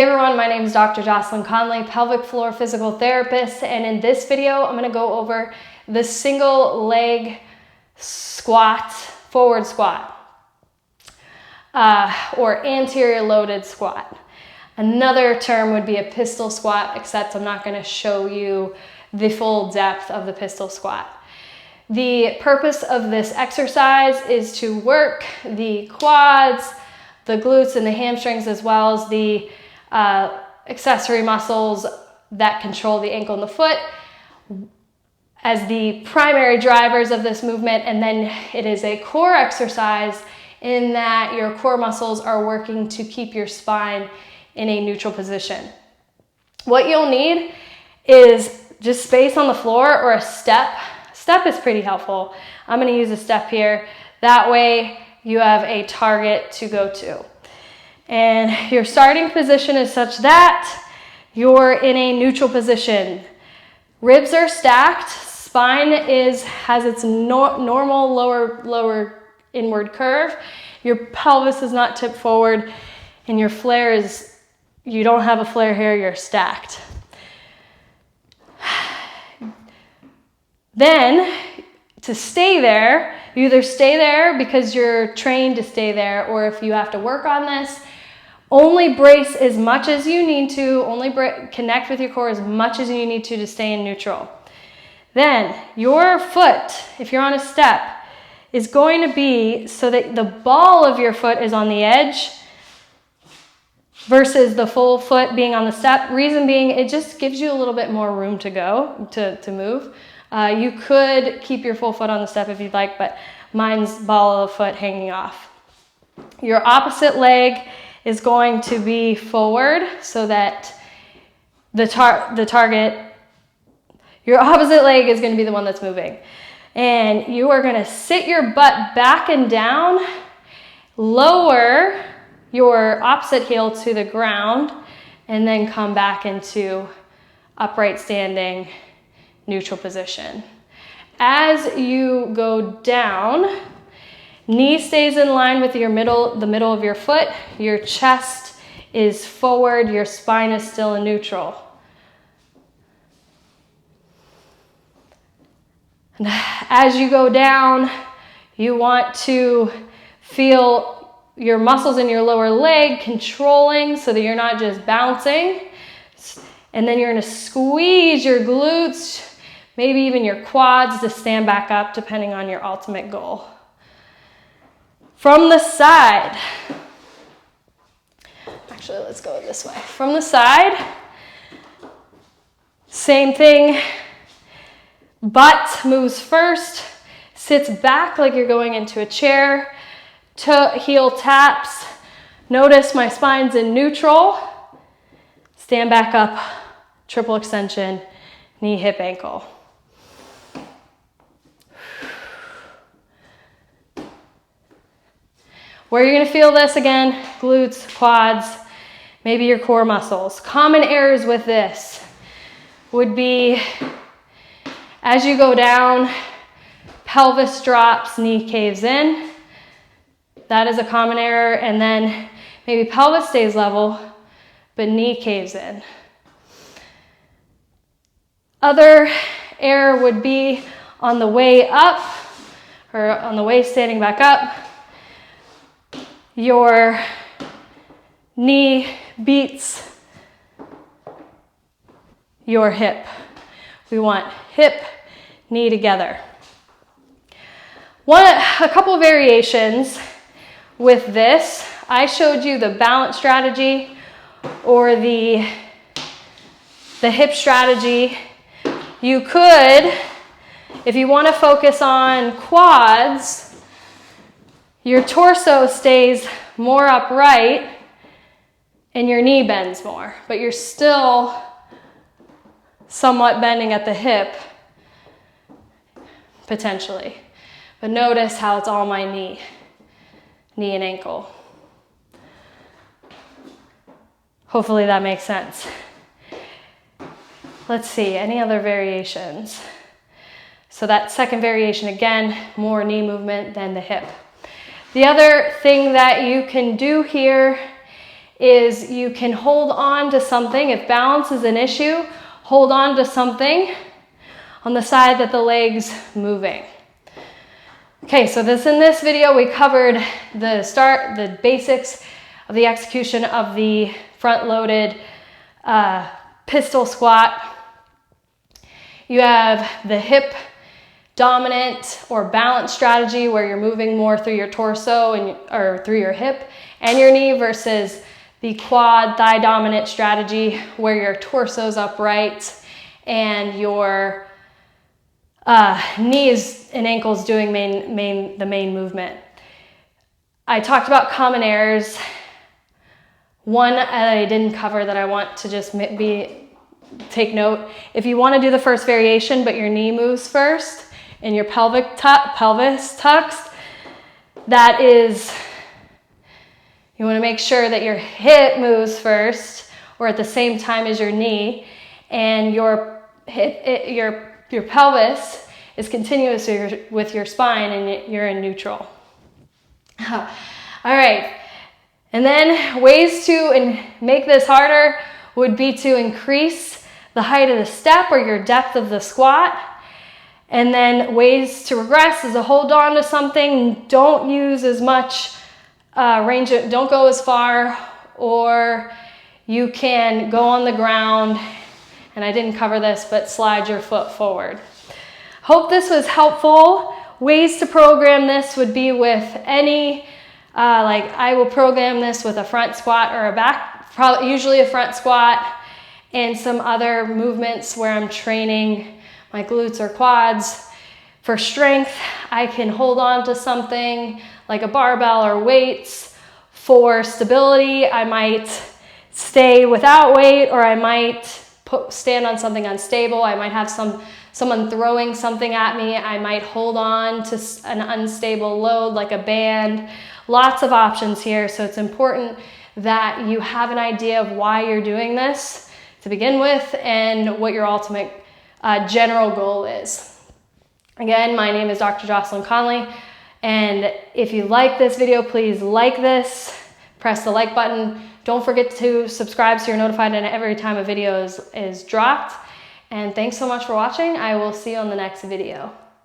Hey everyone, my name is Dr. Jocelyn Conley, pelvic floor physical therapist, and in this video I'm going to go over the single leg squat, forward squat, or anterior loaded squat. Another term would be a pistol squat, except I'm not going to show you the full depth of the pistol squat. The purpose of this exercise is to work the quads, the glutes, and the hamstrings, as well as the accessory muscles that control the ankle and the foot as the primary drivers of this movement. And then it is a core exercise in that your core muscles are working to keep your spine in a neutral position. What you'll need is just space on the floor or a step. Step is pretty helpful. I'm going to use a step here. That way you have a target to go to. And your starting position is such that you're in a neutral position. Ribs are stacked. Spine has its normal lower inward curve. Your pelvis is not tipped forward, and your flare is, you don't have a flare here, you're stacked. Then, to stay there, you either stay there because you're trained to stay there, or if you have to work on this, only brace as much as you need to, connect with your core as much as you need to stay in neutral. Then, your foot, if you're on a step, is going to be so that the ball of your foot is on the edge versus the full foot being on the step. Reason being, it just gives you a little bit more room to go, to move. You could keep your full foot on the step if you'd like, but mine's ball of foot hanging off. Your opposite leg is going to be forward so that the target, your opposite leg is going to be the one that's moving. And you are going to sit your butt back and down, lower your opposite heel to the ground, and then come back into upright standing, neutral position. As you go down, knee stays in line with the middle of your foot. Your chest is forward. Your spine is still in neutral. And as you go down, you want to feel your muscles in your lower leg controlling so that you're not just bouncing. And then you're going to squeeze your glutes, maybe even your quads, to stand back up depending on your ultimate goal. From the side, actually let's go this way. From the side, same thing. Butt moves first, sits back like you're going into a chair, heel taps. Notice my spine's in neutral. Stand back up, triple extension, knee, hip, ankle. Where you're going to feel this again, glutes, quads, maybe your core muscles. Common errors with this would be as you go down, pelvis drops, knee caves in. That is a common error. And then maybe pelvis stays level, but knee caves in. Other error would be on the way up, or on the way standing back up, your knee beats your hip. We want hip, knee together. A couple of variations with this. I showed you the balance strategy or the hip strategy. You could, if you want to focus on quads, your torso stays more upright and your knee bends more, but you're still somewhat bending at the hip, potentially. But notice how it's all my knee and ankle. Hopefully that makes sense. Let's see, any other variations? So that second variation, again, more knee movement than the hip. The other thing that you can do here is you can hold on to something. If balance is an issue, hold on to something on the side that the leg's moving. Okay, so in this video, we covered the basics of the execution of the front-loaded pistol squat. You have the hip dominant or balance strategy where you're moving more through your torso or through your hip and your knee versus the quad thigh dominant strategy where your torso's upright and your knees and ankles doing the main movement. I talked about common errors. One that I didn't cover that I want to just take note. If you want to do the first variation but your knee moves first and your pelvis tucks, that is, you want to make sure that your hip moves first or at the same time as your knee, and your pelvis is continuous with your spine and you're in neutral. All right, and then ways to make this harder would be to increase the height of the step or your depth of the squat. And then ways to regress is to hold on to something, don't use as much range, don't go as far, or you can go on the ground, and I didn't cover this, but slide your foot forward. Hope this was helpful. Ways to program this would be with any, like I will program this with a front squat or a back, usually a front squat, and some other movements where I'm training my glutes or quads. For strength, I can hold on to something like a barbell or weights. For stability, I might stay without weight, or I might stand on something unstable. I might have someone throwing something at me. I might hold on to an unstable load like a band. Lots of options here, so it's important that you have an idea of why you're doing this to begin with and what your ultimate general goal is. Again, my name is Dr. Jocelyn Conley, and if you like this video, please like this, press the like button. Don't forget to subscribe so you're notified every time a video is dropped. And thanks so much for watching. I will see you on the next video.